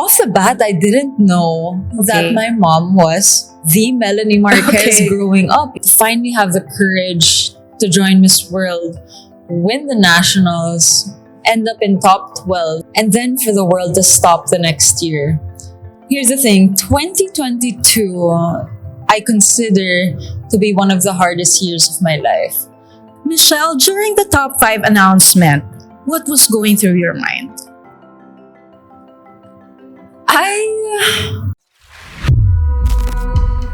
Off the bat, I didn't know that my mom was the Melanie Marquez growing up. To finally have the courage to join Miss World, win the nationals, end up in top 12, and then for the world to stop the next year. Here's the thing, 2022, I consider to be one of the hardest years of my life. Michelle, during the top 5 announcement, what was going through your mind?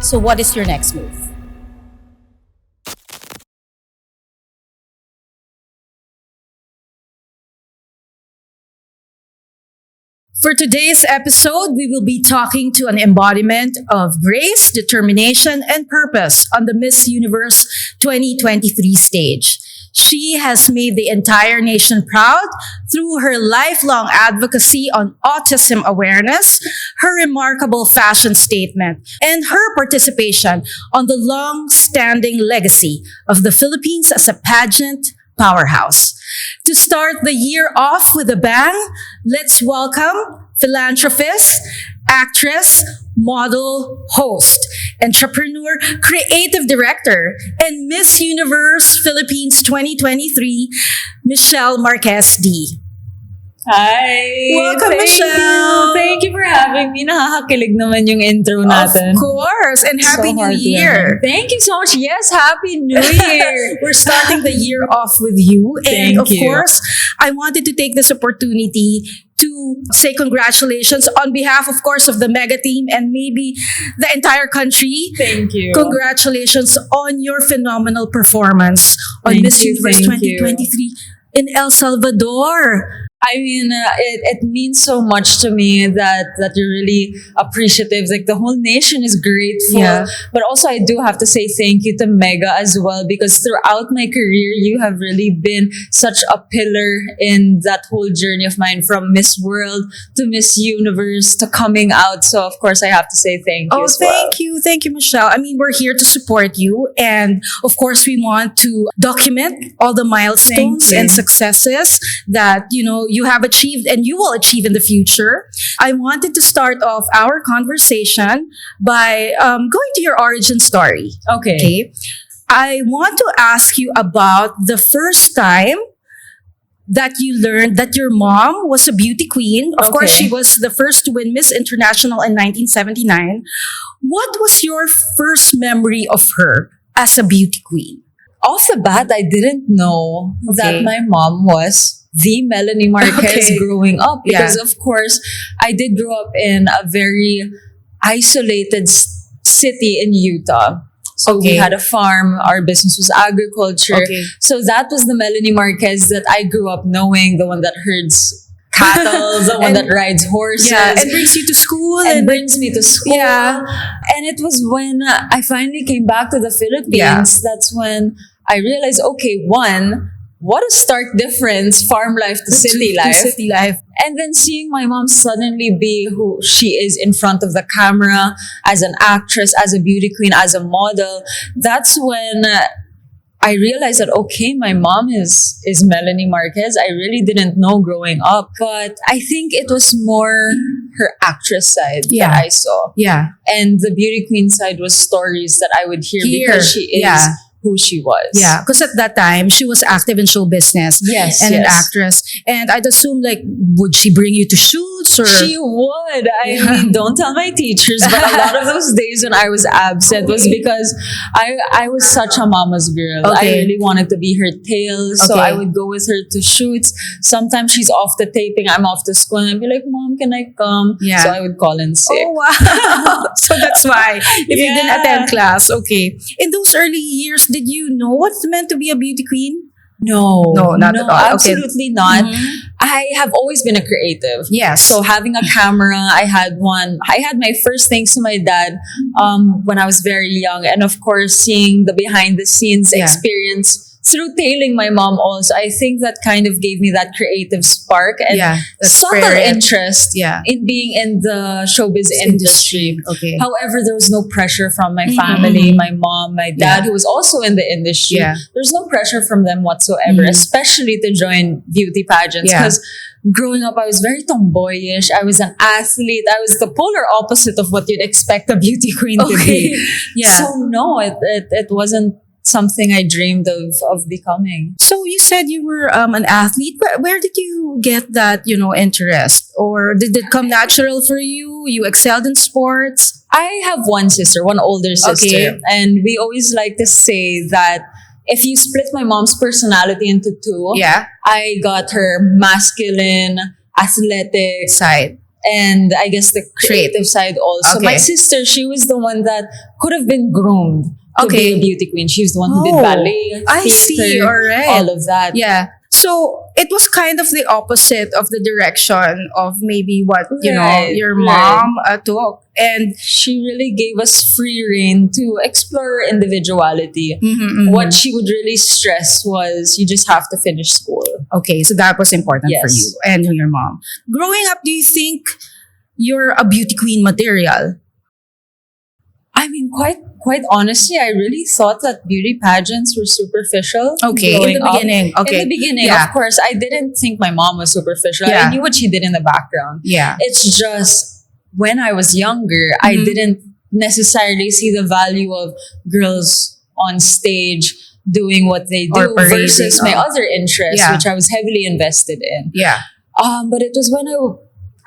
So what is your next move? For today's episode, we will be talking to an embodiment of grace, determination, and purpose on the Miss Universe 2023 stage. She has made the entire nation proud through her lifelong advocacy on autism awareness, her remarkable fashion statement, and her participation on the long-standing legacy of the Philippines as a pageant powerhouse. To start the year off with a bang, let's welcome philanthropist, actress, model, host, entrepreneur, creative director, and Miss Universe Philippines 2023, Michelle Marquez-Dee. Hi! Welcome, Michelle! Thank you for having me. Nakakakilig naman yung intro natin. Of course! And Happy New Year! Thank you so much. Yes, Happy New Year! We're starting the year off with you. And of course, I wanted to take this opportunity to say congratulations on behalf, of course, of the mega team and maybe the entire country. Thank you. Congratulations on your phenomenal performance on Miss Universe 2023 in El Salvador. I mean, it means so much to me that you're really appreciative. Like, the whole nation is grateful. Yeah. But also, I do have to say thank you to Mega as well, because throughout my career, you have really been such a pillar in that whole journey of mine, from Miss World to Miss Universe to coming out. So, of course, I have to say thank you as well. Thank you. Thank you, Michelle. I mean, we're here to support you. And of course, we want to document all the milestones and successes that, you have achieved and you will achieve in the future. I wanted to start off our conversation by going to your origin story. Okay. I want to ask you about the first time that you learned that your mom was a beauty queen. Of course, she was the first to win Miss International in 1979. What was your first memory of her as a beauty queen? Off the bat, I didn't know that my mom was the Melanie Marquez growing up, because of course I did grow up in a very isolated city in Utah. So we had a farm, our business was agriculture. So that was the Melanie Marquez that I grew up knowing, the one that herds cattle, the one that rides horses. And brings you to school. And brings me to school. And it was when I finally came back to the Philippines, that's when I realized, what a stark difference, farm life to city life. And then seeing my mom suddenly be who she is in front of the camera, as an actress, as a beauty queen, as a model, that's when I realized that, my mom is Melanie Marquez. I really didn't know growing up, but I think it was more her actress side that I saw. And the beauty queen side was stories that I would hear because she is who she was. Yeah, because at that time, she was active in show business and an actress. And I'd assume, would she bring you to shoots? Or? She would. I mean, don't tell my teachers, but a lot of those days when I was absent was because I was such a mama's girl. I really wanted to be her tail, so I would go with her to shoots. Sometimes she's off the taping, I'm off to school, and I'd be like, Mom, can I come? So I would call in sick. Oh, wow. So that's why. If you didn't attend class, in those early years, did you know what it meant to be a beauty queen? No, not at all. Absolutely not. I have always been a creative. Yes. So having a camera, I had one. I had my first thanks to my dad when I was very young. And of course, seeing the behind the scenes experience through tailing my mom also, I think that kind of gave me that creative spark and that subtle spirit. interest in being in the showbiz industry. Okay. However, there was no pressure from my family, my mom, my dad, who was also in the industry. There's no pressure from them whatsoever, especially to join beauty pageants. Because growing up, I was very tomboyish. I was an athlete. I was the polar opposite of what you'd expect a beauty queen to be. So no, it wasn't something I dreamed of becoming. So you said you were an athlete. Where did you get that, interest? Or did it come natural for you? You excelled in sports? I have one sister, one older sister. And we always like to say that if you split my mom's personality into two, I got her masculine, athletic side. And I guess the creative side also. My sister, she was the one that could have been groomed to be a beauty queen. She was the one who did ballet, theater, all of that. Yeah. So it was kind of the opposite of the direction of maybe what, your mom took. And she really gave us free rein to explore individuality. What she would really stress was you just have to finish school. Okay, so that was important for you and your mom. Growing up, do you think you're a beauty queen material? I mean, quite honestly, I really thought that beauty pageants were superficial. Okay, in the beginning. Okay. In the beginning, of course, I didn't think my mom was superficial. I knew what she did in the background. It's just when I was younger, I didn't necessarily see the value of girls on stage doing what they do versus my other interests, which I was heavily invested in. But it was when I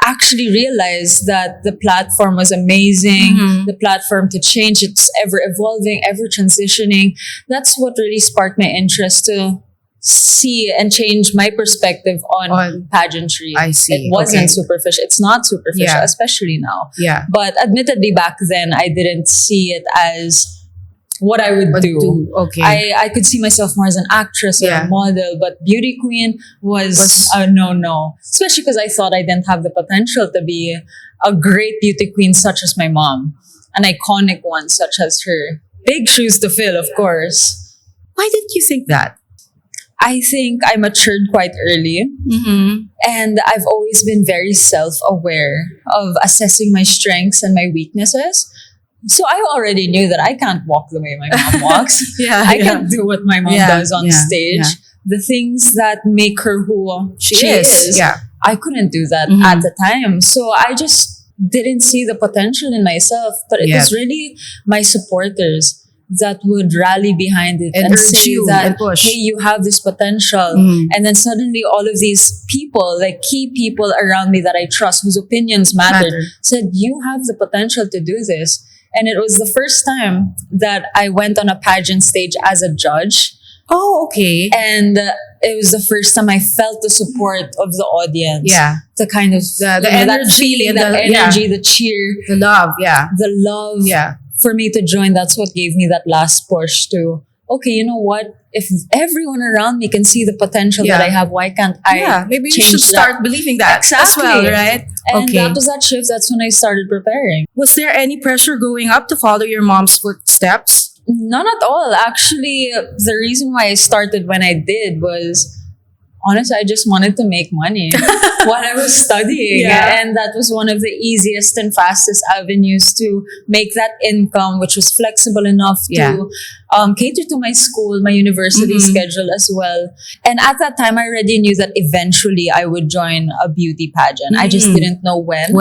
actually realized that the platform was amazing, the platform to change, it's ever evolving, ever transitioning. That's what really sparked my interest to see and change my perspective on pageantry. I see. It wasn't superficial. It's not superficial, especially now. But admittedly, back then, I didn't see it as what I would do. I could see myself more as an actress or a model, but beauty queen was a no. Especially because I thought I didn't have the potential to be a great beauty queen such as my mom. An iconic one such as her. Big shoes to fill, of course. Why did you think that? I think I matured quite early. And I've always been very self-aware of assessing my strengths and my weaknesses. So I already knew that I can't walk the way my mom walks. I can't do what my mom does on stage. The things that make her who she is. I couldn't do that at the time. So I just didn't see the potential in myself. But it was really my supporters that would rally behind it and say that, hey, you have this potential. And then suddenly all of these people, like key people around me that I trust, whose opinions mattered, said, you have the potential to do this. And it was the first time that I went on a pageant stage as a judge. Oh, okay. And it was the first time I felt the support of the audience. The kind of the energy, that feeling, that energy, the cheer, the love. The love for me to join. That's what gave me that last push to, okay, you know what? If everyone around me can see the potential that I have, why can't I maybe you should start believing that as well, right? And that was that shift. That's when I started preparing. Was there any pressure growing up to follow your mom's footsteps? None at all. Actually, the reason why I started when I did was, honestly, I just wanted to make money while I was studying. And that was one of the easiest and fastest avenues to make that income, which was flexible enough to cater to my school, my university schedule as well. And at that time, I already knew that eventually I would join a beauty pageant. I just didn't know when.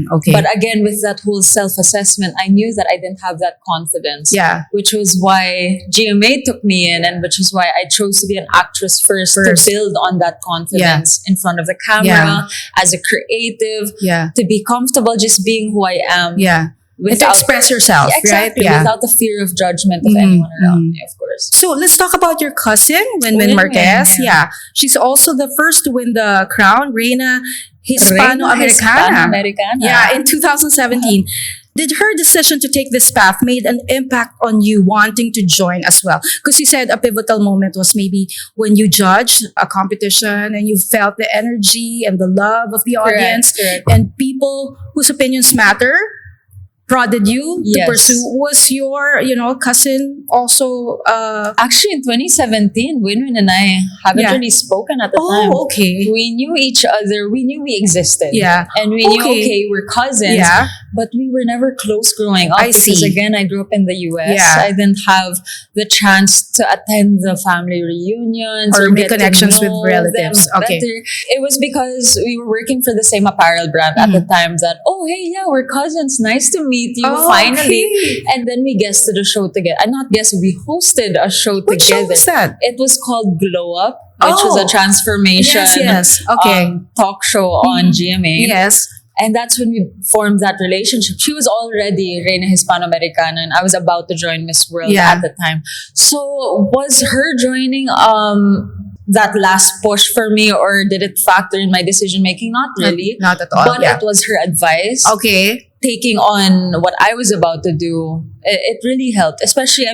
But again, with that whole self-assessment, I knew that I didn't have that confidence. Which was why GMA took me in, and which is why I chose to be an actress first. To build on that confidence in front of the camera, as a creative, to be comfortable just being who I am. And to express yourself, right? Without the fear of judgment of anyone around me, of course. So let's talk about your cousin, Winwyn Marquez. She's also the first to win the crown, Reina Hispano-Americana. In 2017. Did her decision to take this path made an impact on you wanting to join as well? Because you said a pivotal moment was maybe when you judged a competition and you felt the energy and the love of the audience and people whose opinions matter. prodded you to Yes. pursue. Was your, cousin also? Actually, in 2017, Winwyn and I haven't Yeah. really spoken at the time. Oh, okay. We knew each other. We knew we existed. Yeah. And we knew, Okay. okay, we're cousins. Yeah. But we were never close growing up. I Because see. again, I grew up in the US. Yeah. I didn't have the chance to attend the family reunions Or make get to connections with know relatives. them Okay. better. It was because we were working for the same apparel brand at the time that, oh, hey, yeah, we're cousins. Nice to meet you Oh, finally. okay. And then we guested a show together. And not guested, we hosted a show What show together. was that? It was called Glow Up, which was Oh. a transformation Yes. Okay. talk show on GMA. Yes. And that's when we formed that relationship. She was already Reina Hispanoamericana and I was about to join Miss World Yeah. at the time. So was her joining that last push for me, or did it factor in my decision making? Not really. Not at all. But Yeah. it was her advice. Okay. Taking on what I was about to do, it really helped. Especially,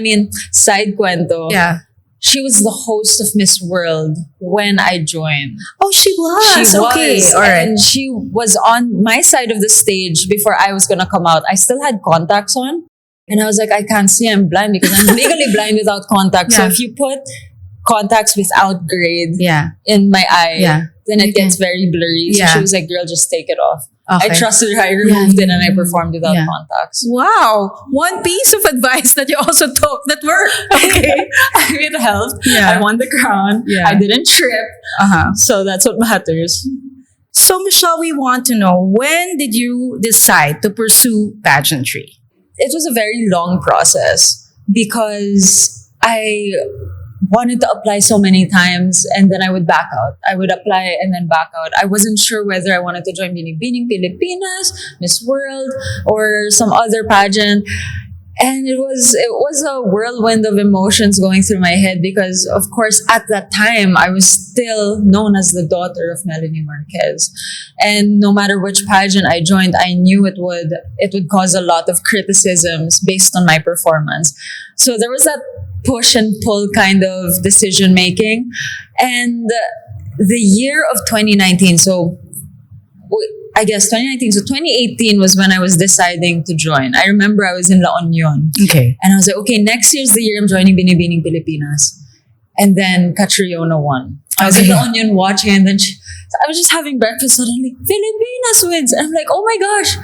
side cuento. Yeah. She was the host of Miss World when I joined. Oh, she was. She Okay. was. All right. And she was on my side of the stage before I was going to come out. I still had contacts on. And I was like, I can't see. I'm blind because I'm legally blind without contacts. So Yeah. if you put contacts without grade Yeah. in my eye, Yeah. then it gets very blurry. So Yeah. she was like, girl, just take it off. Okay. I trusted her. I removed it and I performed without contacts. Wow. One piece of advice that you also took that worked. Okay. It helped. Yeah. I won the crown. Yeah. I didn't trip. Uh-huh. So that's what matters. So, Michelle, we want to know, when did you decide to pursue pageantry? It was a very long process because I wanted to apply so many times and then I would back out. I would apply and then back out. I wasn't sure whether I wanted to join Binibining Pilipinas, Miss World, or some other pageant. And it was a whirlwind of emotions going through my head because, of course, at that time, I was still known as the daughter of Melanie Marquez. And no matter which pageant I joined, I knew it would cause a lot of criticisms based on my performance. So there was that push and pull kind of decision making. And the year of 2019, so I guess 2019. So 2018 was when I was deciding to join. I remember I was in La Union. Okay. And I was like, okay, next year's the year I'm joining Binibining Pilipinas. And then Catriona won. I was in La Union watching and then I was just having breakfast suddenly, Filipinas wins. And I'm like, oh my gosh.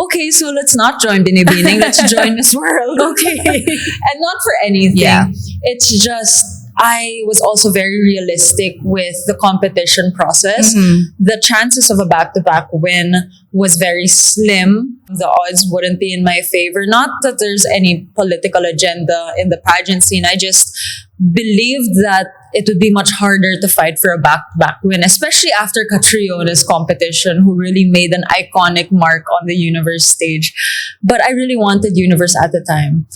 Okay, so let's not join Binibining. Let's join Miss World. Okay. And not for anything. Yeah. It's just, I was also very realistic with the competition process. The chances of a back-to-back win was very slim. The odds wouldn't be in my favor. Not that there's any political agenda in the pageant scene. I just believed that it would be much harder to fight for a back-to-back win, especially after Catriona's competition, who really made an iconic mark on the Universe stage. But I really wanted Universe at the time.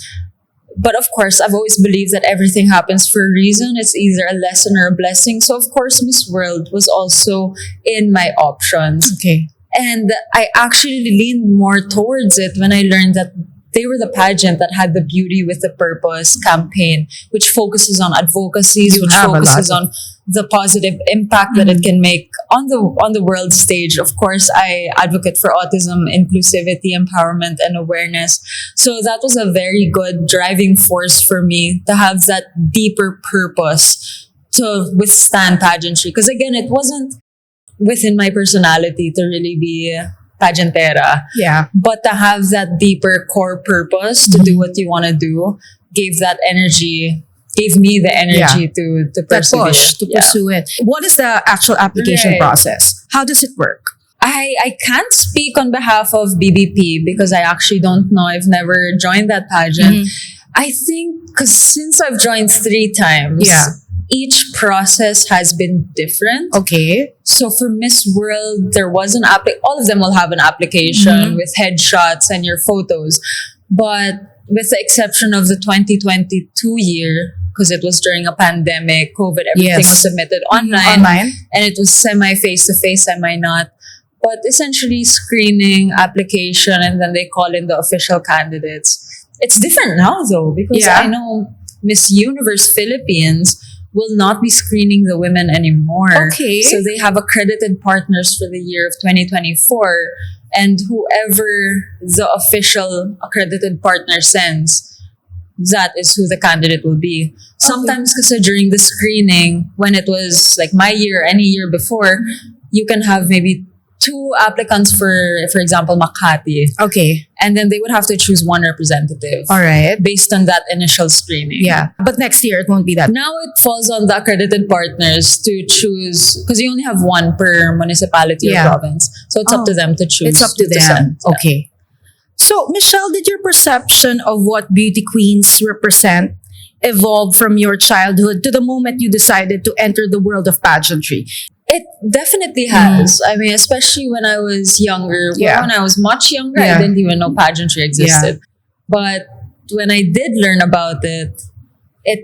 But of course, I've always believed that everything happens for a reason. It's either a lesson or a blessing. So of course, Miss World was also in my options. Okay. And I actually leaned more towards it when I learned that they were the pageant that had the Beauty with the Purpose campaign, which focuses on advocacies, which focuses on the positive impact that it can make on the world stage. Of course, I advocate for autism, inclusivity, empowerment, and awareness. So that was a very good driving force for me to have that deeper purpose to withstand pageantry. Because again, it wasn't within my personality to really be pageantera. Yeah. But to have that deeper core purpose to do what you want to do gave me the energy to That persevere. push to pursue it. What is the actual application Right. process? How does it work? I can't speak on behalf of BBP because I actually don't know. I've never joined that pageant. I think because since I've joined 3 times, each process has been different. Okay. So for Miss World, there was all of them will have an application with headshots and your photos. But with the exception of the 2022 year, because it was during a pandemic, COVID, everything was submitted online. And it was semi face-to-face, semi not. But essentially screening, application, and then they call in the official candidates. It's different now though, because I know Miss Universe Philippines will not be screening the women anymore. Okay. So they have accredited partners for the year of 2024. And whoever the official accredited partner sends, that is who the candidate will be. Sometimes kasi during the screening, when it was like my year, any year before, you can have maybe 2 applicants for example, Makati. Okay. And then they would have to choose one representative. All right. Based on that initial screening. Yeah. But next year, it won't be that. Now it falls on the accredited partners to choose, because you only have one per municipality or province. So it's up to them to choose. It's up to them. send. Yeah. Okay. So, Michelle, did your perception of what beauty queens represent evolve from your childhood to the moment you decided to enter the world of pageantry? It definitely has. I mean, especially when I was younger. Well, Yeah. when I was much younger, Yeah. I didn't even know pageantry existed. But when I did learn about it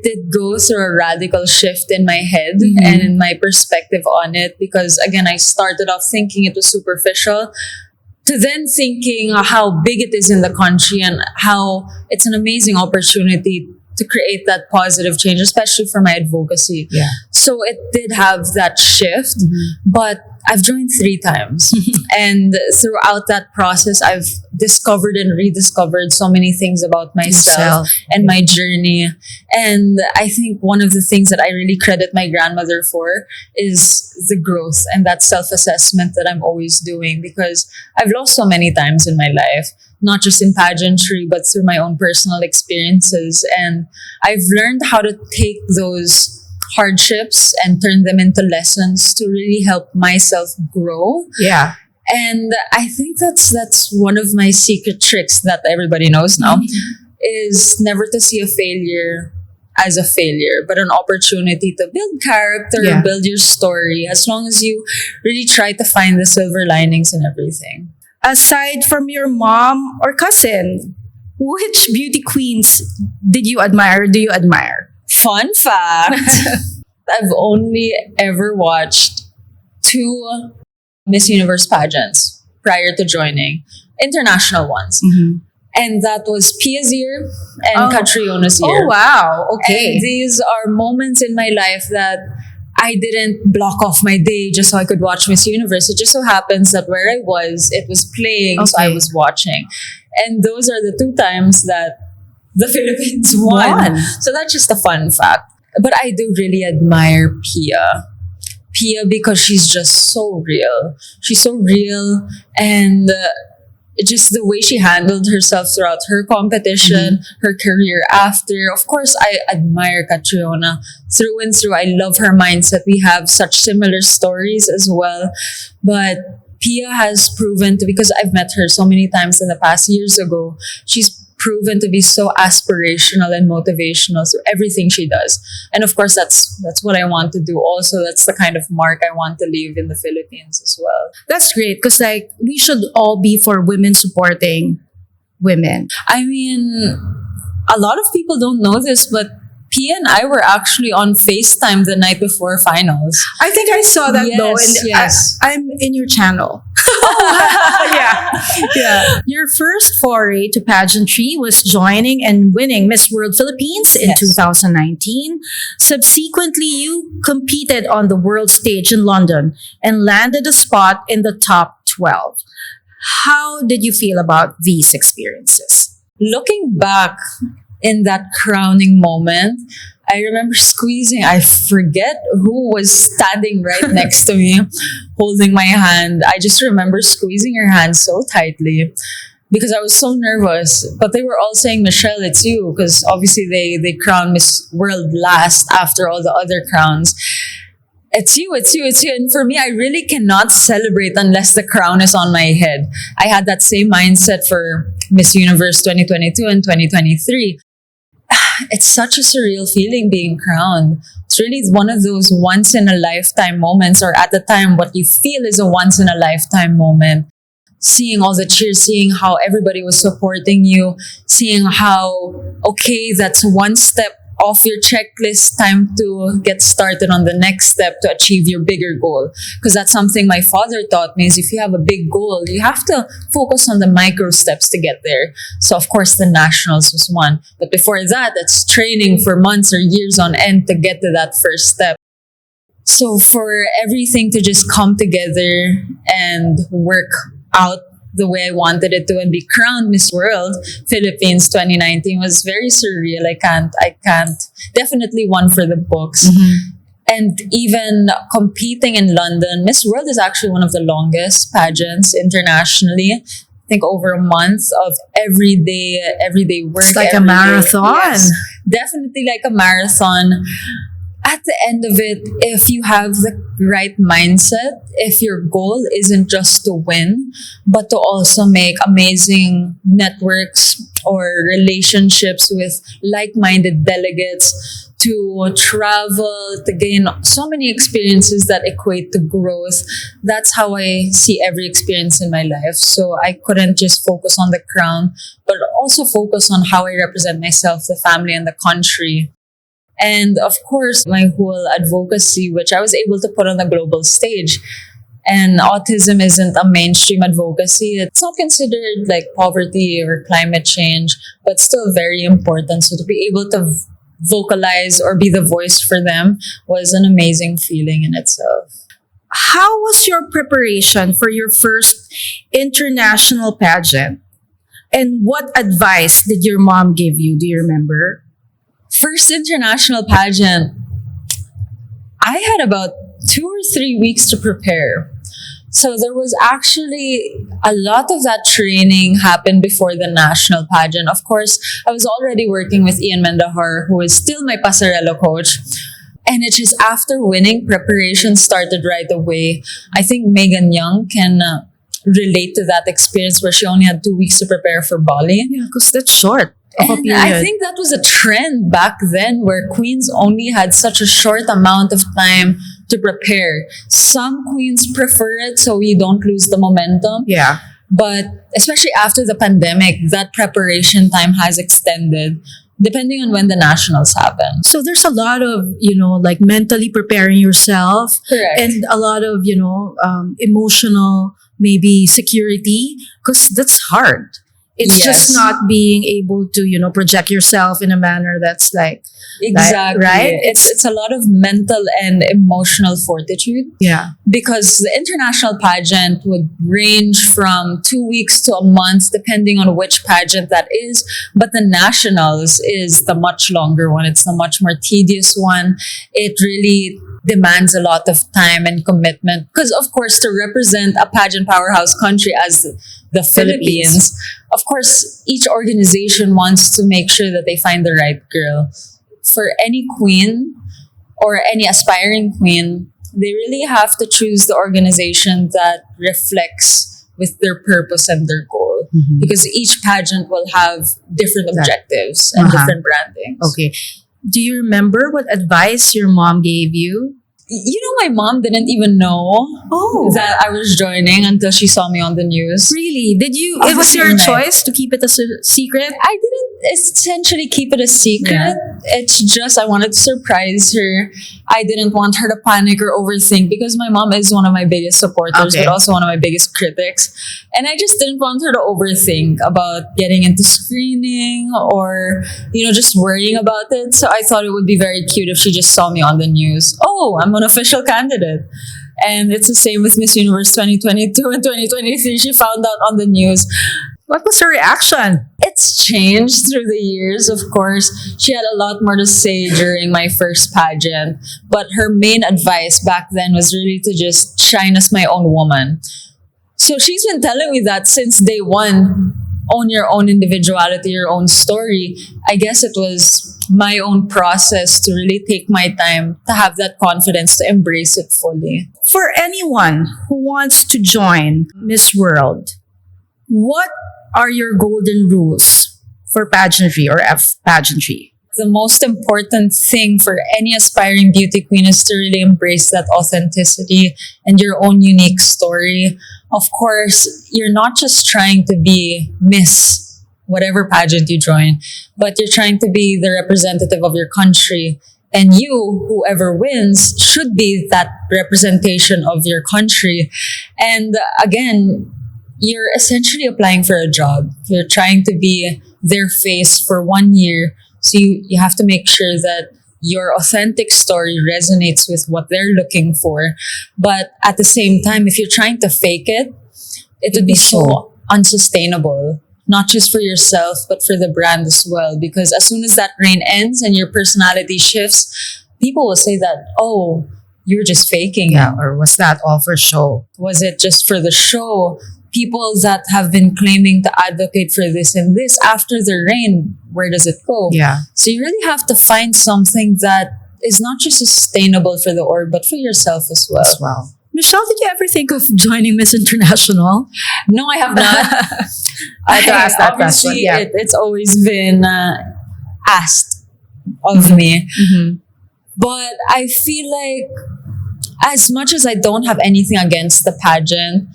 did go through a radical shift in my head and in my perspective on it. Because again, I started off thinking it was superficial, to then thinking how big it is in the country and how it's an amazing opportunity to create that positive change, especially for my advocacy. Yeah. So it did have that shift, but I've joined 3 times. And throughout that process, I've discovered and rediscovered so many things about myself and my journey. And I think one of the things that I really credit my grandmother for is the growth and that self-assessment that I'm always doing, because I've lost so many times in my life, not just in pageantry, but through my own personal experiences. And I've learned how to take those hardships and turn them into lessons to really help myself grow. Yeah. And I think that's one of my secret tricks that everybody knows now, is never to see a failure as a failure, but an opportunity to build character, build your story, as long as you really try to find the silver linings in everything. Aside from your mom or cousin, which beauty queens did you admire, do you admire? Fun fact, I've only ever watched 2 Miss Universe pageants prior to joining, international ones. And that was Pia's year and Catriona's year. Oh, wow. Okay. And these are moments in my life that I didn't block off my day just so I could watch Miss Universe. It just so happens that where I was, it was playing, so I was watching. And those are the 2 times that the Philippines won. So that's just a fun fact. But I do really admire Pia. Pia, because she's just so real. She's so real, and just the way she handled herself throughout her competition, her career after. Of course, I admire Catriona through and through. I love her mindset. We have such similar stories as well. But Pia has proven to, because I've met her so many times in the past years ago, she's proven to be so aspirational and motivational through everything she does. And of course, that's what I want to do also. That's the kind of mark I want to leave in the Philippines as well. That's great, because like we should all be for women supporting women. I mean, a lot of people don't know this, but Pia and I were actually on FaceTime the night before finals. I think I saw that though. And Yes. I'm in your channel. Yeah. Your first foray to pageantry was joining and winning Miss World Philippines in 2019. Subsequently, you competed on the world stage in London and landed a spot in the top 12. How did you feel about these experiences? Looking back in that crowning moment, I remember squeezing, I forget who was standing right next to me, holding my hand. I just remember squeezing her hand so tightly because I was so nervous. But they were all saying, Michelle, it's you, because obviously they crowned Miss World last after all the other crowns. It's you, it's you, it's you. And for me, I really cannot celebrate unless the crown is on my head. I had that same mindset for Miss Universe 2022 and 2023. It's such a surreal feeling being crowned. It's really one of those once in a lifetime moments, or at the time, what you feel is a once in a lifetime moment. Seeing all the cheers, seeing how everybody was supporting you, seeing how, okay, that's one step off your checklist, time to get started on the next step to achieve your bigger goal. Because that's something my father taught me, is if you have a big goal, you have to focus on the micro steps to get there. So of course the nationals was one. But before that, that's training for months or years on end to get to that first step. So for everything to just come together and work out the way I wanted it to and be crowned Miss World Philippines 2019 was very surreal. I can't, definitely one for the books. And even competing in London, Miss World is actually one of the longest pageants internationally. I think over a month of everyday work. It's like a every day. marathon. Yes, definitely like a marathon. At the end of it, if you have the right mindset, if your goal isn't just to win, but to also make amazing networks or relationships with like-minded delegates, to travel, to gain so many experiences that equate to growth. That's how I see every experience in my life. So I couldn't just focus on the crown, but also focus on how I represent myself, the family, and the country. And of course, my whole advocacy, which I was able to put on the global stage. And autism isn't a mainstream advocacy. It's not considered like poverty or climate change, but still very important. So to be able to vocalize or be the voice for them was an amazing feeling in itself. How was your preparation for your first international pageant? And what advice did your mom give you? Do you remember? First international pageant, I had about 2 or 3 weeks to prepare. So there was actually a lot of that training happened before the national pageant. Of course, I was already working with Ian Mendahar, who is still my pasarela coach. And it's just after winning, preparation started right away. I think Megan Young can relate to that experience where she only had 2 weeks to prepare for Bali. Yeah, because that's short of a And period. I think that was a trend back then where queens only had such a short amount of time to prepare. Some queens prefer it so we don't lose the momentum. Yeah. But especially after the pandemic, that preparation time has extended depending on when the nationals happen. So there's a lot of, like mentally preparing yourself. Correct. And a lot of, emotional, maybe security, because that's hard. It's Yes. just not being able to, project yourself in a manner that's like, Exactly. right? It's a lot of mental and emotional fortitude. yeah. Because the international pageant would range from 2 weeks to a month, depending on which pageant that is. But the nationals is the much longer one. It's the much more tedious one. It really demands a lot of time and commitment. Because, of course, to represent a pageant powerhouse country as the Philippines, of course, each organization wants to make sure that they find the right girl. For any queen or any aspiring queen, they really have to choose the organization that reflects with their purpose and their goal. Because each pageant will have different objectives and different brandings. Okay. Do you remember what advice your mom gave you? My mom didn't even know that I was joining until she saw me on the news. Really? Did you? It was your choice to keep it a secret? I didn't essentially keep it a secret. Yeah. It's just I wanted to surprise her. I didn't want her to panic or overthink because my mom is one of my biggest supporters, Okay. but also one of my biggest critics. And I just didn't want her to overthink about getting into screening or, just worrying about it. So I thought it would be very cute if she just saw me on the news. Oh, I'm an official candidate. And it's the same with Miss Universe 2022 and 2023. She found out on the news. What was her reaction? It's changed through the years, of course. She had a lot more to say during my first pageant. But her main advice back then was really to just shine as my own woman. So she's been telling me that since day one. Own your own individuality, your own story. I guess it was my own process to really take my time to have that confidence to embrace it fully. For anyone who wants to join Miss World, what are your golden rules for pageantry or pageantry? The most important thing for any aspiring beauty queen is to really embrace that authenticity and your own unique story. Of course, you're not just trying to be Miss whatever pageant you join, but you're trying to be the representative of your country. And you, whoever wins, should be that representation of your country. And again, you're essentially applying for a job. You're trying to be their face for 1 year. So you have to make sure that your authentic story resonates with what they're looking for. But at the same time, if you're trying to fake it, it would be so unsustainable, not just for yourself, but for the brand as well. Because as soon as that reign ends and your personality shifts, people will say that, oh, you're just faking it. Or was that all for show? Was it just for the show? People that have been claiming to advocate for this and this after the reign, where does it go? Yeah. So you really have to find something that is not just sustainable for the org, but for yourself as well. Michelle, did you ever think of joining Miss International? No, I have not. I had to ask that question. Obviously, Yeah. it's always been asked of me. Mm-hmm. But I feel like as much as I don't have anything against the pageant,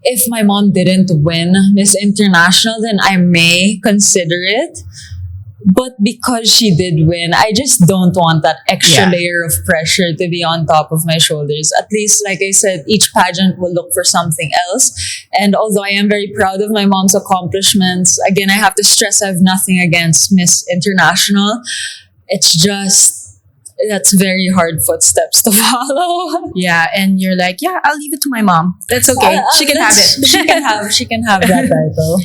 if my mom didn't win Miss International, then I may consider it. But because she did win, I just don't want that extra layer of pressure to be on top of my shoulders. At least, like I said, each pageant will look for something else. And although I am very proud of my mom's accomplishments, again, I have to stress I have nothing against Miss International. It's just, that's very hard footsteps to follow. Yeah, and you're like, yeah, I'll leave it to my mom. That's okay. She can have it. She can have that title.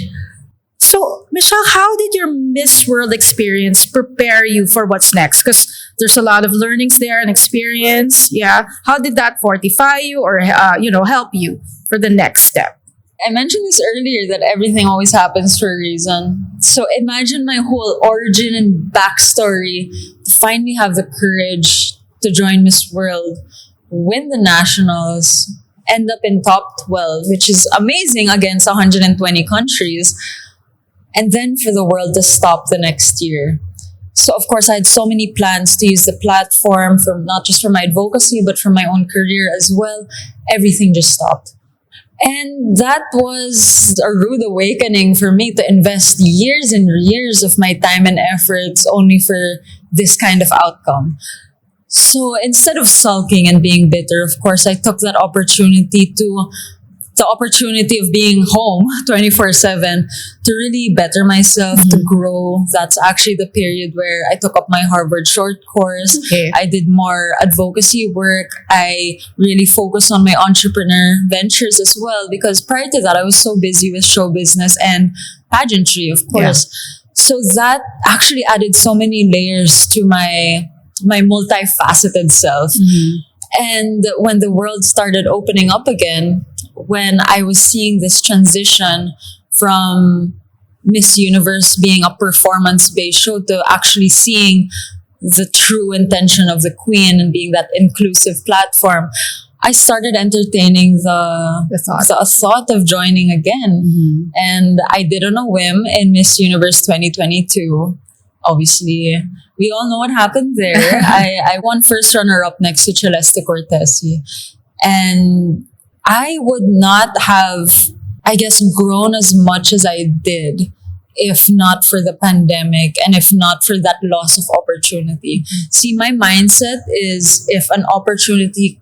So, Michelle, how did your Miss World experience prepare you for what's next? Because there's a lot of learnings there and experience. Yeah. How did that fortify you or, help you for the next step? I mentioned this earlier that everything always happens for a reason. So imagine my whole origin and backstory to finally have the courage to join Miss World, win the nationals, end up in top 12, which is amazing against 120 countries. And then for the world to stop the next year. So of course I had so many plans to use the platform for not just for my advocacy, but for my own career as well. Everything just stopped. And that was a rude awakening for me to invest years and years of my time and efforts only for this kind of outcome. So instead of sulking and being bitter, of course, I took that opportunity the opportunity of being home 24/7 to really better myself, to grow. That's actually the period where I took up my Harvard short course. Okay. I did more advocacy work. I really focused on my entrepreneur ventures as well, because prior to that, I was so busy with show business and pageantry, of course. So that actually added so many layers to my multifaceted self. And when the world started opening up again, when I was seeing this transition from Miss Universe being a performance-based show to actually seeing the true intention of the Queen and being that inclusive platform, I started entertaining the thought of joining again. And I did on a whim in Miss Universe 2022. Obviously, we all know what happened there. I won first runner-up next to Celeste Cortesi. And I would not have, I guess, grown as much as I did if not for the pandemic and if not for that loss of opportunity. See, my mindset is if an opportunity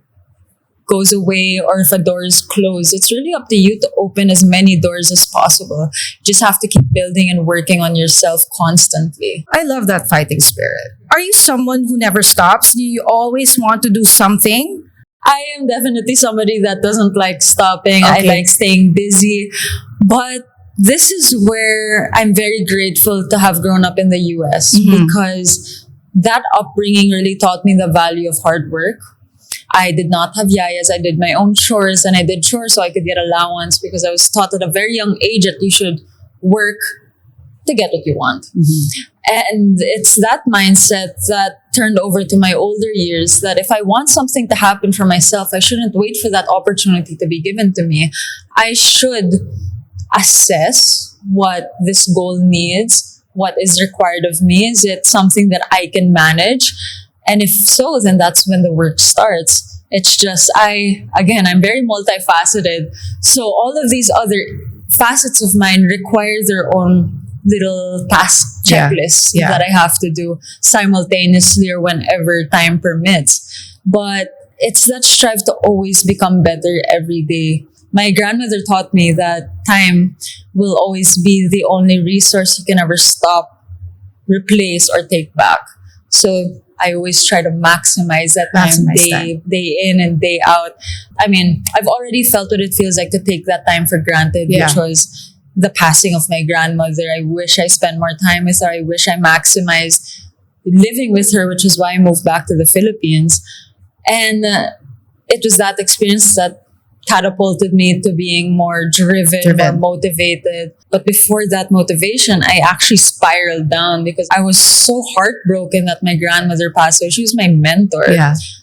goes away or if a door is closed, it's really up to you to open as many doors as possible. You just have to keep building and working on yourself constantly. I love that fighting spirit. Are you someone who never stops? Do you always want to do something? I am definitely somebody that doesn't like stopping. I like staying busy. But this is where I'm very grateful to have grown up in the US because that upbringing really taught me the value of hard work. I did not have yayas. I did my own chores, and I did chores so I could get allowance because I was taught at a very young age that you should work to get what you want. And it's that mindset that turned over to my older years that if I want something to happen for myself, I shouldn't wait for that opportunity to be given to me. I should assess what this goal needs, what is required of me. Is it something that I can manage? And if so, then that's when the work starts. It's just, I'm very multifaceted. So all of these other facets of mine require their own little task checklists Yeah. that I have to do simultaneously or whenever time permits. But it's that strive to always become better every day. My grandmother taught me that time will always be the only resource you can ever stop, replace, or take back. So I always try to maximize that time, day in and day out. I mean, I've already felt what it feels like to take that time for granted, Yeah. which was the passing of my grandmother. I wish I spent more time with her. I wish I maximized living with her, which is why I moved back to the Philippines. And it was that experience that catapulted me to being more driven, more motivated. But before that motivation, I actually spiraled down because I was so heartbroken that my grandmother passed away. She was my mentor,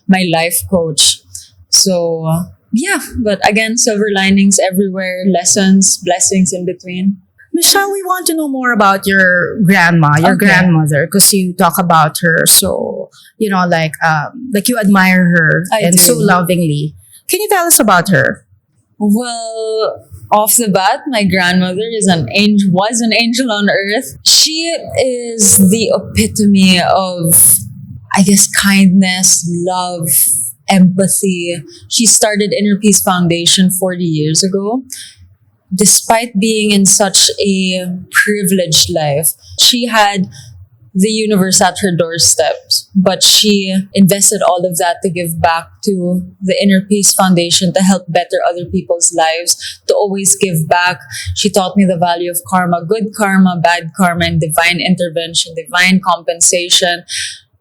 my life coach. So, but again, silver linings everywhere, lessons, blessings in between. Michelle, we want to know more about your grandma, your grandmother, because you talk about her so, like you admire her I do. so lovingly. Can you tell us about her? Well, off the bat, my grandmother is was an angel on earth. She is the epitome of, I guess, kindness, love, empathy. She started Inner Peace Foundation 40 years ago. Despite being in such a privileged life, she had the universe at her doorstep, but she invested all of that to give back to the Inner Peace Foundation to help better other people's lives, to always give back. She taught me the value of karma, good karma, bad karma, and divine intervention, divine compensation.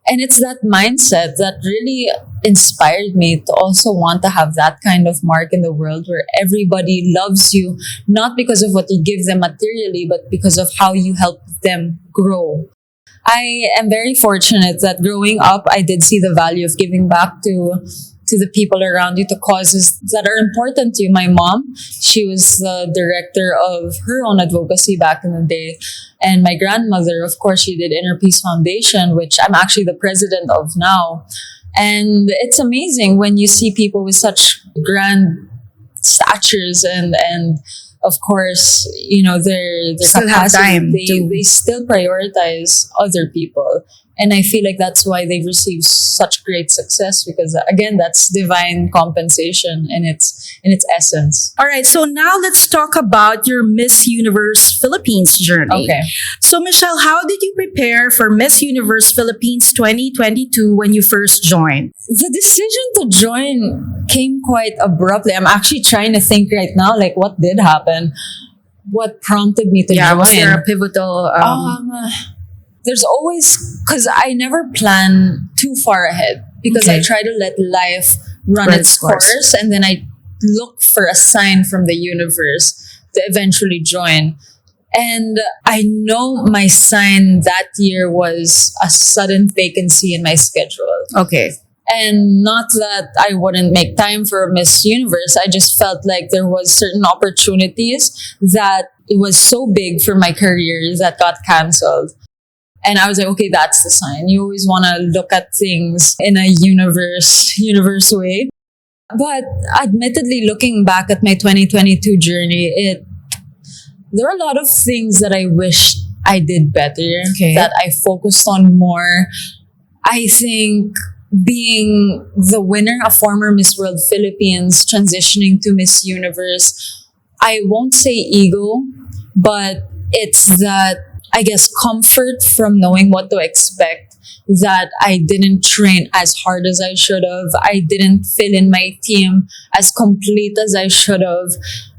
And it's that mindset that really inspired me to also want to have that kind of mark in the world where everybody loves you, not because of what you give them materially, but because of how you help them grow. I am very fortunate that growing up, I did see the value of giving back to the people around you, to causes that are important to you. My mom, she was the director of her own advocacy back in the day. And my grandmother, of course, she did Inner Peace Foundation, which I'm actually the president of now. And it's amazing when you see people with such grand statures and of course, their Still have capacity, time they still prioritize other people. And I feel like that's why they've received such great success, because again, that's divine compensation in its essence. All right, so now let's talk about your Miss Universe Philippines journey. Okay. So Michelle, how did you prepare for Miss Universe Philippines 2022 when you first joined? The decision to join came quite abruptly. I'm actually trying to think right now, like what did happen? What prompted me to join? Was there a pivotal... There's always, because I never plan too far ahead, because I try to let life run its course, and then I look for a sign from the universe to eventually join. And I know my sign that year was a sudden vacancy in my schedule. Okay. And not that I wouldn't make time for Miss Universe. I just felt like there was certain opportunities that it was so big for my career that got canceled. And I was like, okay, that's the sign. You always want to look at things in a universe way. But admittedly, looking back at my 2022 journey, there are a lot of things that I wish I did better, that I focused on more. I think being the winner, a former Miss World Philippines, transitioning to Miss Universe, I won't say ego, but it's that, I guess, comfort from knowing what to expect, that I didn't train as hard as I should have. I didn't fill in my team as complete as I should have.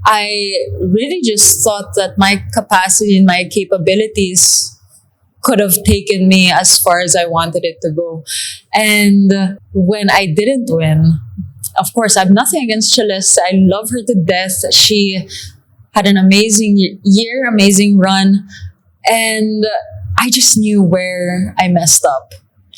I really just thought that my capacity and my capabilities could have taken me as far as I wanted it to go. And when I didn't win, of course, I have nothing against Celeste. I love her to death. She had an amazing year, amazing run. And I just knew where I messed up.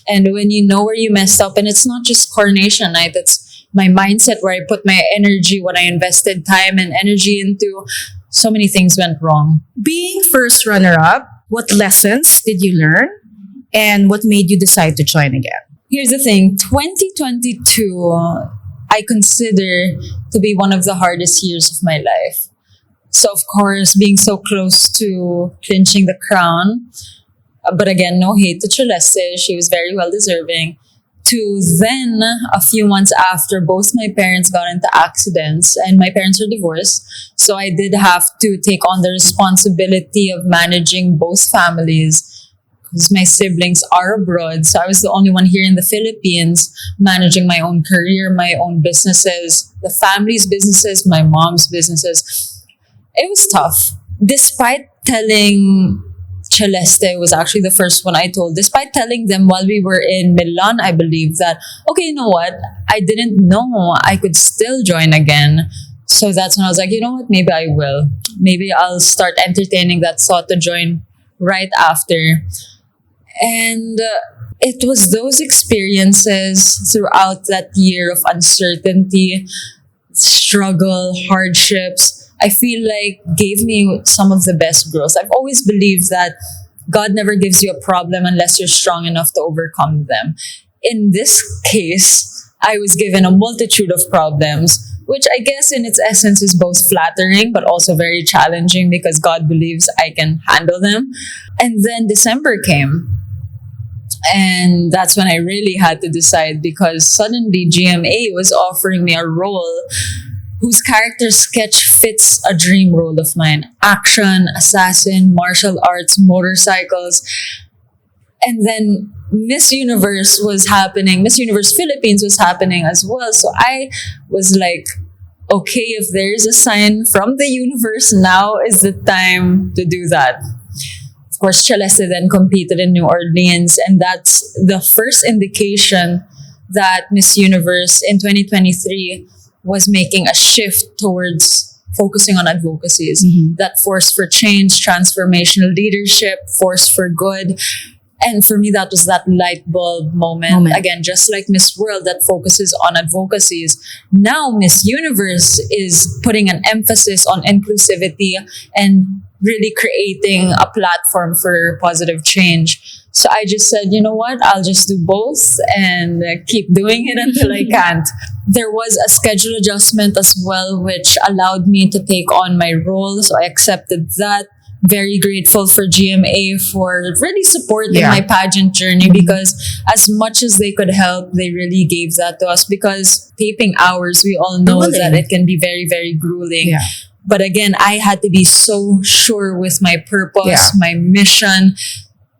And when you know where you messed up, and it's not just coronation night, it's my mindset, where I put my energy, what I invested time and energy into, so many things went wrong. Being first runner-up, what lessons did you learn? And what made you decide to join again? Here's the thing, 2022, I consider to be one of the hardest years of my life. So, of course, being so close to clinching the crown, but again, no hate to Celeste. She was very well deserving. To then, a few months after, both my parents got into accidents and my parents are divorced. So I did have to take on the responsibility of managing both families because my siblings are abroad. So I was the only one here in the Philippines managing my own career, my own businesses, the family's businesses, my mom's businesses. It was tough. Despite telling Celeste was actually the first one I told, despite telling them while we were in Milan, I believe that, okay, you know what? I didn't know I could still join again. So that's when I was like, you know what? Maybe I will. Maybe I'll start entertaining that thought to join right after. And it was those experiences throughout that year of uncertainty, struggle, hardships, I feel like gave me some of the best growth. I've always believed that God never gives you a problem unless you're strong enough to overcome them. In this case, I was given a multitude of problems, which I guess in its essence is both flattering but also very challenging because God believes I can handle them. And then December came. And that's when I really had to decide because suddenly GMA was offering me a role whose character sketch fits a dream role of mine. Action, assassin, martial arts, motorcycles. And then Miss Universe was happening. Miss Universe Philippines was happening as well. So I was like, okay, if there's a sign from the universe, now is the time to do that. Of course, Celeste then competed in New Orleans. And that's the first indication that Miss Universe in 2023 was making a shift towards focusing on advocacies. That force for change, transformational leadership, force for good. And for me, that was that light bulb moment. Again, just like Miss World that focuses on advocacies. Now Miss Universe is putting an emphasis on inclusivity and really creating a platform for positive change. So I just said, you know what, I'll just do both and keep doing it until I can't. There was a schedule adjustment as well, which allowed me to take on my role. So I accepted that. Very grateful for GMA for really supporting my pageant journey because as much as they could help, they really gave that to us because taping hours, we all know that it can be very, very grueling. Yeah. But again, I had to be so sure with my purpose, my mission,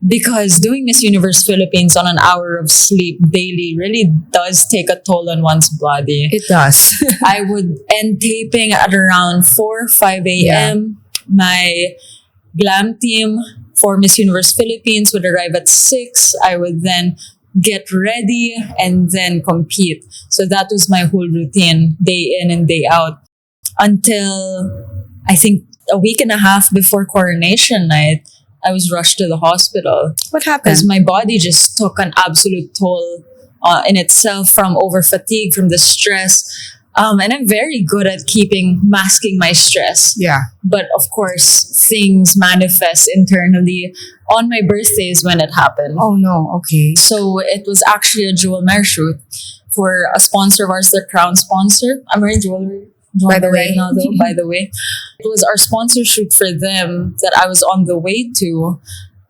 because doing Miss Universe Philippines on an hour of sleep daily really does take a toll on one's body. It does. I would end taping at around 4, 5 a.m. My glam team for Miss Universe Philippines would arrive at 6. I would then get ready and then compete. So that was my whole routine, day in and day out. Until I think a week and a half before coronation night, I was rushed to the hospital. What happened? Because my body just took an absolute toll in itself from over fatigue, from the stress. And I'm very good at masking my stress. Yeah. But of course, things manifest internally. On my birthday is when it happened. Oh no, okay. So it was actually a jewel mare shoot for a sponsor of ours, the Crown sponsor. I'm wearing jewelry. By the way, it was our sponsor shoot for them that I was on the way to,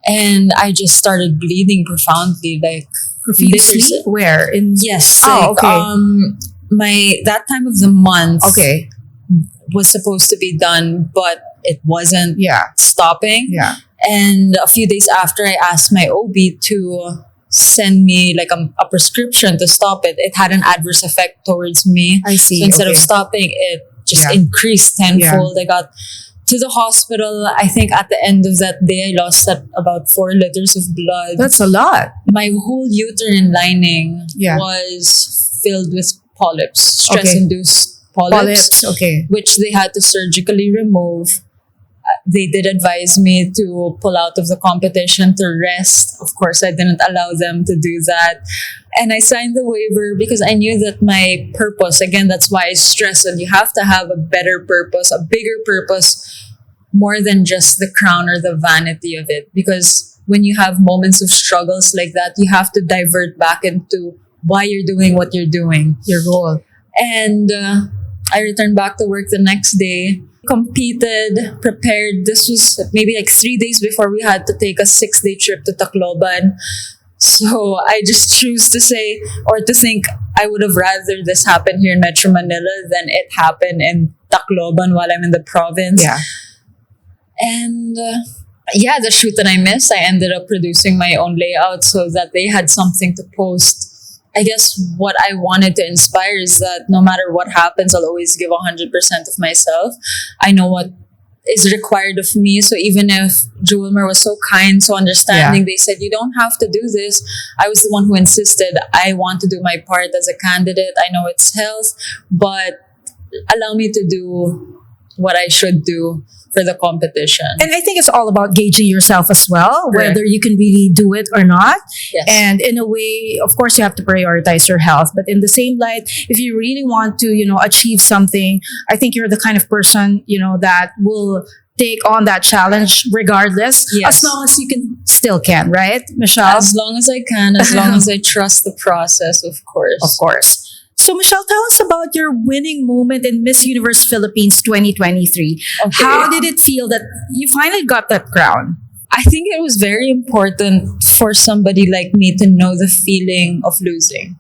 and I just started bleeding profoundly, like profusely. Where in? Yes. That time of the month. Okay. Was supposed to be done, but it wasn't. Stopping. Yeah. And a few days after, I asked my OB to send me like a prescription to stop it. It had an adverse effect towards me. I see. So instead of stopping, it just increased tenfold. I got to the hospital. I think at the end of that day, I lost about 4 liters of blood. That's a lot. My whole uterine lining was filled with polyps, stress-induced polyps, which they had to surgically remove. They did advise me to pull out of the competition to rest. Of course, I didn't allow them to do that. And I signed the waiver because I knew that my purpose, again, that's why I stress on you have to have a better purpose, a bigger purpose, more than just the crown or the vanity of it. Because when you have moments of struggles like that, you have to divert back into why you're doing what you're doing. Your role. And I returned back to work the next day, competed, prepared. This was maybe like 3 days before we had to take a 6-day trip to Tacloban. So I just choose to say or to think I would have rather this happen here in Metro Manila than it happen in Tacloban while I'm in the province. Yeah. And yeah, the shoot that I missed, I ended up producing my own layout so that they had something to post. I guess what I wanted to inspire is that no matter what happens, I'll always give 100% of myself. I know what is required of me. So even if Jewelmer was so kind, so understanding, they said, you don't have to do this. I was the one who insisted, I want to do my part as a candidate. I know it's health, but allow me to do what I should do for the competition. And I think it's all about gauging yourself as well, Correct. whether you can really do it or not. Yes. And in a way, of course, you have to prioritize your health. But in the same light, if you really want to, achieve something, I think you're the kind of person, that will take on that challenge regardless, Yes. as long as you still can, right, Michelle? As long as I can, as long as I trust the process, of course. Of course. So, Michelle, tell us about your winning moment in Miss Universe Philippines 2023. Okay. How did it feel that you finally got that crown? I think it was very important for somebody like me to know the feeling of losing.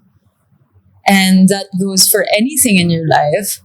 And that goes for anything in your life.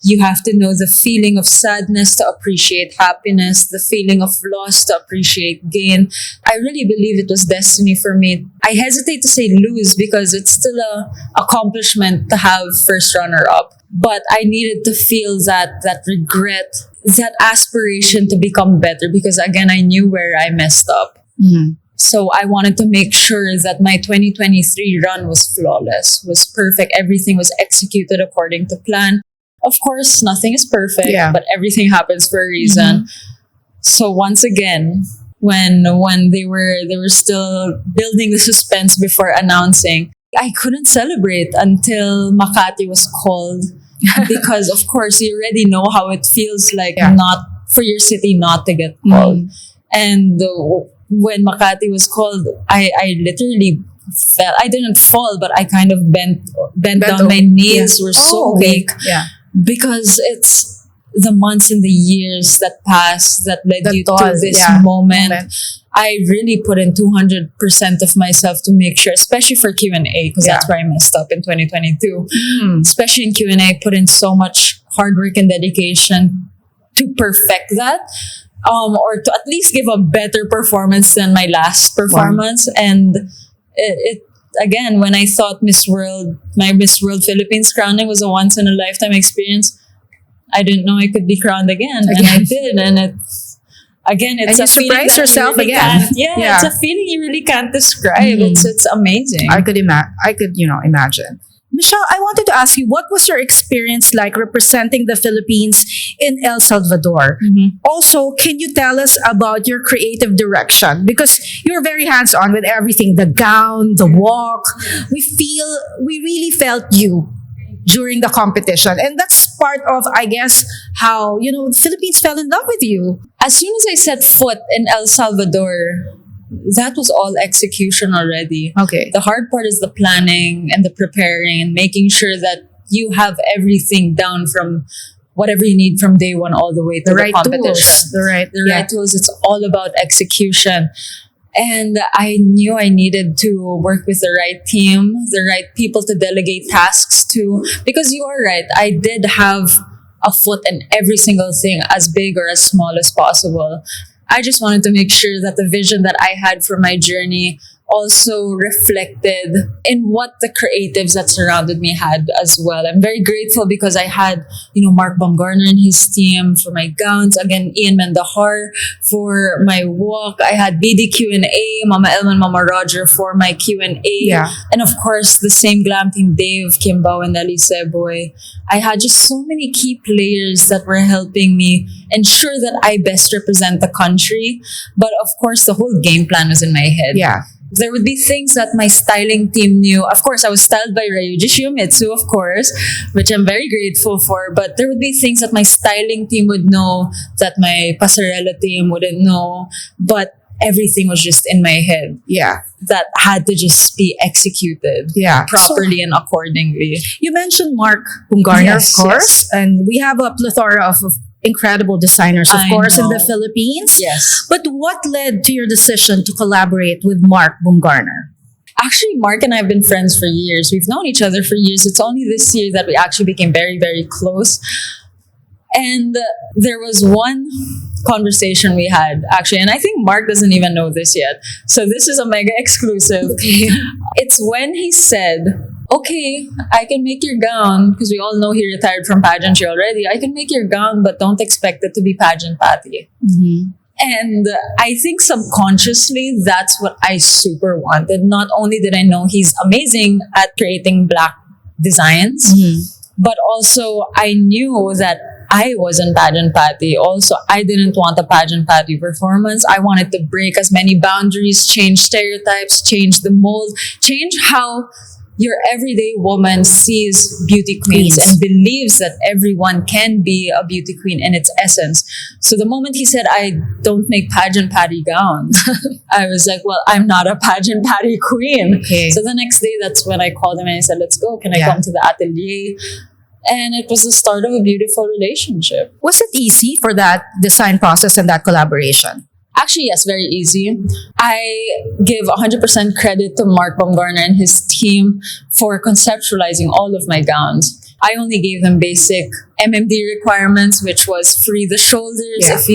You have to know the feeling of sadness to appreciate happiness, the feeling of loss to appreciate gain. I really believe it was destiny for me. I hesitate to say lose because it's still a accomplishment to have first runner up. But I needed to feel that regret, that aspiration to become better because again, I knew where I messed up. Mm-hmm. So I wanted to make sure that my 2023 run was flawless, was perfect. Everything was executed according to plan. Of course, nothing is perfect, but everything happens for a reason. Mm-hmm. So once again, when they were still building the suspense before announcing, I couldn't celebrate until Makati was called because of course you already know how it feels like not for your city not to get called. Mm-hmm. And when Makati was called, I literally fell. I didn't fall, but I kind of bent down. My knees were so weak. Yeah. Because it's the months and the years that passed that led you to this moment. I really put in 200% of myself to make sure, especially for Q&A, because that's where I messed up in 2022. Especially in Q&A, put in so much hard work and dedication to perfect that. Or to at least give a better performance than my last performance. And it again, when I thought my Miss World Philippines crowning was a once in a lifetime experience, I didn't know I could be crowned again. And I did. And it's and a feeling surprise that yourself you really again. It's a feeling you really can't describe. It's amazing. I could imagine. Michelle, I wanted to ask you, what was your experience like representing the Philippines in El Salvador? Mm-hmm. Also, can you tell us about your creative direction? Because you're very hands-on with everything, the gown, the walk. We really felt you during the competition. And that's part of, I guess, how, the Philippines fell in love with you. As soon as I set foot in El Salvador, that was all execution already. Okay. The hard part is the planning and the preparing and making sure that you have everything down from whatever you need from day one all the way to the competition. Tools. The right tools. It's all about execution. And I knew I needed to work with the right team, the right people to delegate tasks to. Because you are right, I did have a foot in every single thing, as big or as small as possible. I just wanted to make sure that the vision that I had for my journey also reflected in what the creatives that surrounded me had as well. I'm very grateful because I had, Mark Bumgarner and his team for my gowns. Again, Ian Mendahar for my walk. I had BD Q&A, Mama Elman, Mama Roger for my Q&A. Yeah. And of course, the same glam team, Dave, Kimbao, and Ali Seboy. I had just so many key players that were helping me ensure that I best represent the country. But of course, the whole game plan was in my head. Yeah. There would be things that my styling team knew. Of course, I was styled by Ryuji Shiomitsu, of course, which I'm very grateful for. But there would be things that my styling team would know that my pasarela team wouldn't know. But everything was just in my head. Yeah. That had to just be executed properly and accordingly. You mentioned Mark Bumgarner, of course, and we have a plethora of incredible designers, of course, in the Philippines. Yes. But what led to your decision to collaborate with Mark Bumgarner? Actually, Mark and I have been friends for years. We've known each other for years. It's only this year that we actually became very, very close. And there was one conversation we had, actually, and I think Mark doesn't even know this yet. So this is a mega exclusive. It's when he said, okay, I can make your gown, because we all know he retired from pageantry already. I can make your gown, but don't expect it to be pageant patty. Mm-hmm. And I think subconsciously, that's what I super wanted. Not only did I know he's amazing at creating black designs, but also I knew that I wasn't pageant patty. Also, I didn't want a pageant patty performance. I wanted to break as many boundaries, change stereotypes, change the mold, change how your everyday woman sees beauty queens and believes that everyone can be a beauty queen in its essence. So the moment he said, I don't make pageant patty gowns, I was like, well, I'm not a pageant patty queen. Okay. So the next day, that's when I called him and I said, let's go. Can I come to the atelier? And it was the start of a beautiful relationship. Was it easy for that design process and that collaboration? Actually, yes, very easy. I give 100% credit to Mark Bumgarner and his team for conceptualizing all of my gowns. I only gave them basic MMD requirements, which was free the shoulders. If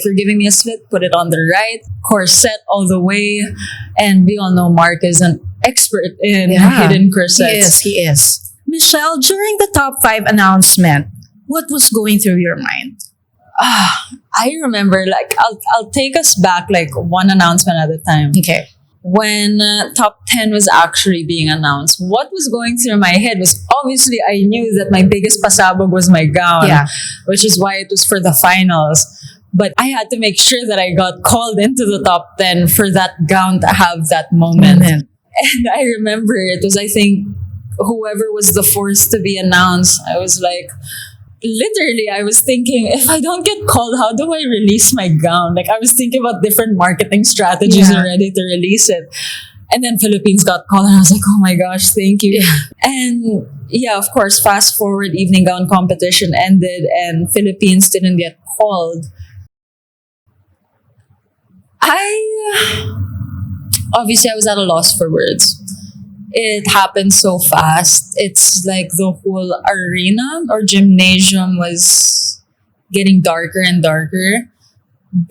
you're giving me a slit, put it on the right. Corset all the way. And we all know Mark is an expert in hidden corsets. He is. Michelle, during the top 5 announcement, what was going through your mind? I remember, I'll take us back one announcement at a time. Okay. When top 10 was actually being announced, what was going through my head was obviously I knew that my biggest pasabog was my gown, which is why it was for the finals. But I had to make sure that I got called into the top 10 for that gown to have that moment. And I remember it was, I think, whoever was the fourth to be announced, I was like, literally, I was thinking, if I don't get called, how do I release my gown? I was thinking about different marketing strategies already to release it. And then Philippines got called, and I was like, oh my gosh, thank you. And of course, fast forward, evening gown competition ended, and Philippines didn't get called. Obviously, I was at a loss for words. It happened so fast. It's like the whole arena or gymnasium was getting darker and darker,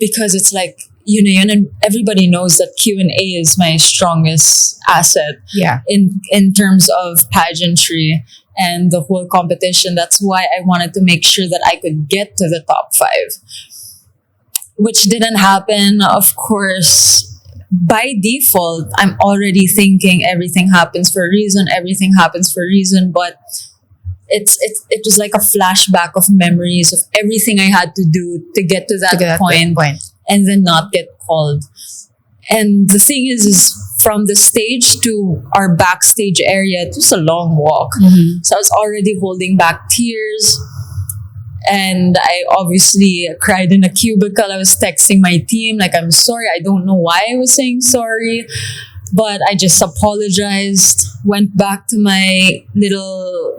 because it's like, and everybody knows that Q&A is my strongest asset in terms of pageantry and the whole competition. That's why I wanted to make sure that I could get to the top 5, which didn't happen. Of course, by default, I'm already thinking everything happens for a reason, but it was like a flashback of memories of everything I had to do to get to that point and then not get called. And the thing is from the stage to our backstage area, it was a long walk. So I was already holding back tears. And I obviously cried in a cubicle. I was texting my team, I'm sorry. I don't know why I was saying sorry. But I just apologized, went back to my little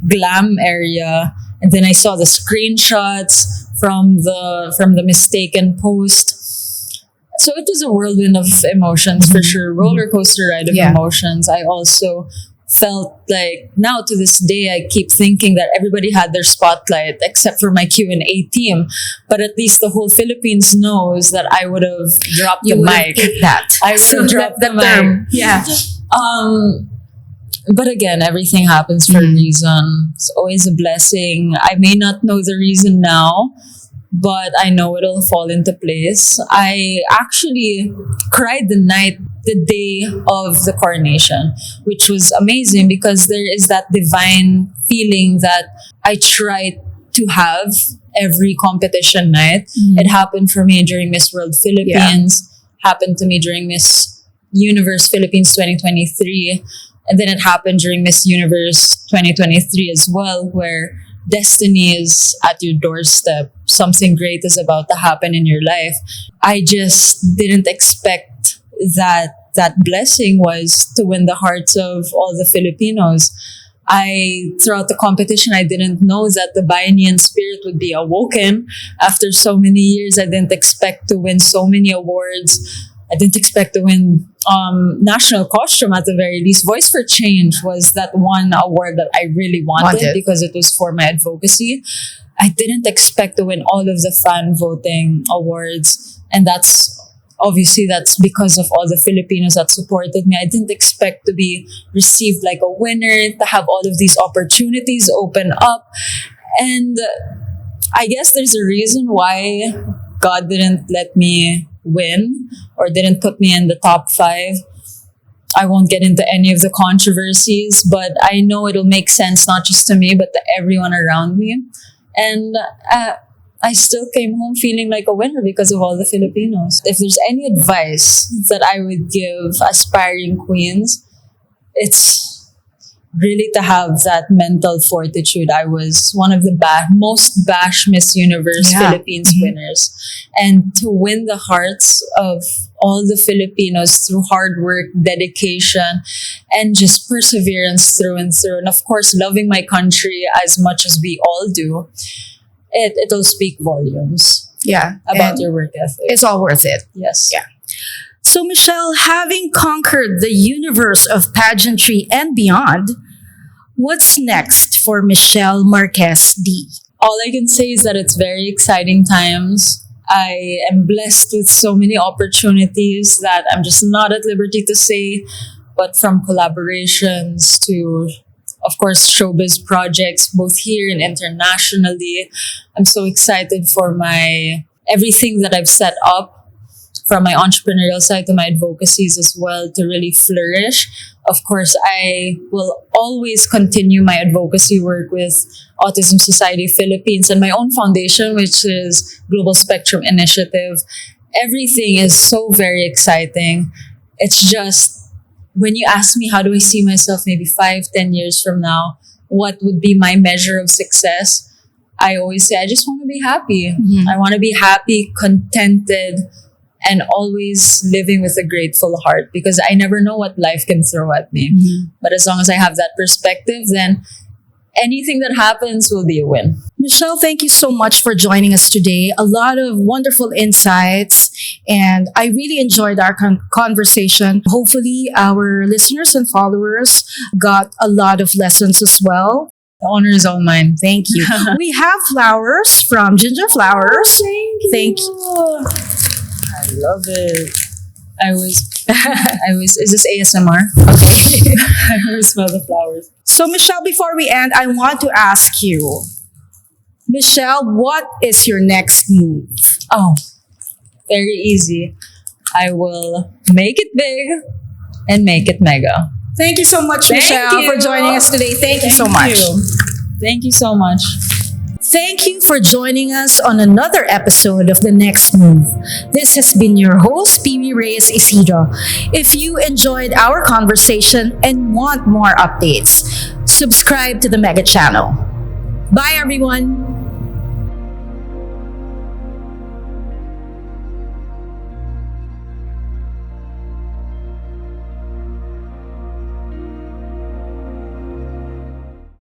glam area. And then I saw the screenshots from the mistaken post. So it was a whirlwind of emotions for sure. Roller coaster ride of emotions. I also felt like now to this day I keep thinking that everybody had their spotlight except for my Q&A team, but at least the whole Philippines knows that I would have dropped the mic. I would have dropped the mic. But again, everything happens for a reason. It's always a blessing. I may not know the reason now, but I know it'll fall into place. I actually cried the day of the coronation, which was amazing because there is that divine feeling that I try to have every competition night. It happened for me during Miss World Philippines, happened to me during Miss Universe Philippines 2023, and then it happened during Miss Universe 2023 as well, where destiny is at your doorstep. Something great is about to happen in your life. I just didn't expect that blessing was to win the hearts of all the Filipinos. Throughout the competition, I didn't know that the Bayanihan spirit would be awoken after so many years. I didn't expect to win so many awards. I didn't expect to win national costume at the very least. Voice for Change was that one award that I really wanted because it was for my advocacy. I didn't expect to win all of the fan voting awards, and that's because of all the Filipinos that supported me. I didn't expect to be received like a winner, to have all of these opportunities open up. And I guess there's a reason why God didn't let me win or didn't put me in the top 5. I won't get into any of the controversies, but I know it'll make sense not just to me, but to everyone around me. And I still came home feeling like a winner because of all the Filipinos. If there's any advice that I would give aspiring queens, it's really to have that mental fortitude. I was one of the most bashed Miss Universe Philippines winners. And to win the hearts of all the Filipinos through hard work, dedication, and just perseverance through and through. And of course, loving my country as much as we all do. It'll speak volumes. Yeah. About your work ethic. It's all worth it. Yes. Yeah. So, Michelle, having conquered the universe of pageantry and beyond, what's next for Michelle Marquez-Dee? All I can say is that it's very exciting times. I am blessed with so many opportunities that I'm just not at liberty to say, but from collaborations to, of course, showbiz projects, both here and internationally. I'm so excited for everything that I've set up, from my entrepreneurial side to my advocacies as well, to really flourish. Of course, I will always continue my advocacy work with Autism Society Philippines and my own foundation, which is Global Spectrum Initiative. Everything is so very exciting. It's just, when you ask me how do I see myself maybe 5-10 years from now, what would be my measure of success? I always say, I just want to be happy. Mm-hmm. I want to be happy, contented, and always living with a grateful heart, because I never know what life can throw at me. Mm-hmm. But as long as I have that perspective, then anything that happens will be a win. Michelle, thank you so much for joining us today. A lot of wonderful insights, and I really enjoyed our conversation. Hopefully, our listeners and followers got a lot of lessons as well. The honor is all mine. Thank you. We have flowers from Ginger Flowers. Oh, thank you. I love it. Is this ASMR? Okay. I always smell the flowers. So, Michelle, before we end, I want to ask you, Michelle, what is your next move? Oh, very easy. I will make it big and make it mega. Thank you so much, Michelle, for joining us today. Thank you so much. Thank you so much. Thank you for joining us on another episode of The Next Move. This has been your host, Pimi Reyes Isidro. If you enjoyed our conversation and want more updates, subscribe to the Mega Channel. Bye, everyone.